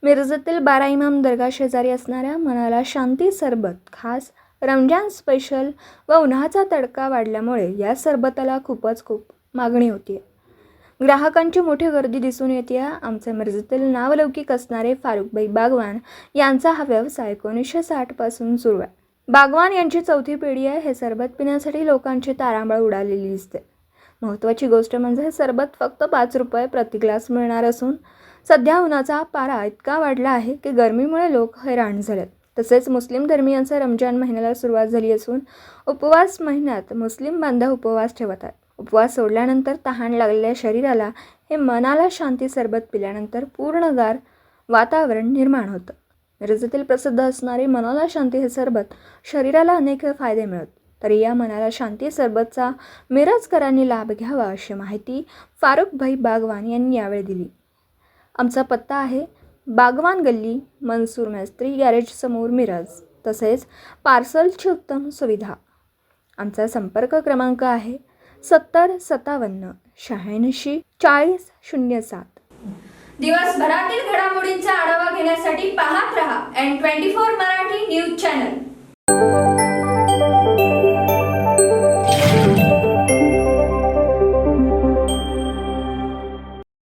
मिरजेतील बारा इमाम दर्गा शेजारी असणाऱ्या मनाला शांती सरबत खास रमजान स्पेशल व उन्हाचा तडका वाढल्यामुळे या सरबताला खूप मागणी होती. ग्राहकांची मोठी गर्दी दिसून येते. आमच्या मिरजेतील नावलौकिक असणारे फारुखभाई बागवान यांचा हा व्यवसाय 1960 पासून सुरू आहे. बागवान यांची चौथी पिढी आहे. हे सरबत पिण्यासाठी लोकांची तारांबळ उडालेली दिसते. महत्त्वाची गोष्ट म्हणजे हे सरबत फक्त 5 रुपये प्रति ग्लास मिळणार असून सध्या उन्हाचा पारा इतका वाढला आहे की गरमीमुळे लोक हैराण झालेत. तसेच मुस्लिम धर्मियांचा रमजान महिन्याला सुरुवात झाली असून उपवास महिन्यात मुस्लिम बांधव उपवास ठेवतात. उपवास सोडल्यानंतर तहान लागलेल्या शरीराला हे मनाला शांती सरबत पिल्यानंतर पूर्णगार वातावरण निर्माण होतं. मिरजेतील प्रसिद्ध असणारे मनाला शांती हे सरबत शरीराला अनेक फायदे मिळत. तरी या मनाला शांती सरबतचा मिरजकरांनी लाभ घ्यावा अशी माहिती फारुखभाई बागवान यांनी यावेळी दिली. आमचा पत्ता आहे बागवान गल्ली, मनसूर मेस्त्री गॅरेज समोर, मिरज. तसेच पार्सलची उत्तम सुविधा. आमचा संपर्क क्रमांक आहे 70 57 86 40 07. दिवसभरातील घडामोडींचा आढावा घेण्यासाठी पाहत रहा N24 मराठी न्यूज चॅनल.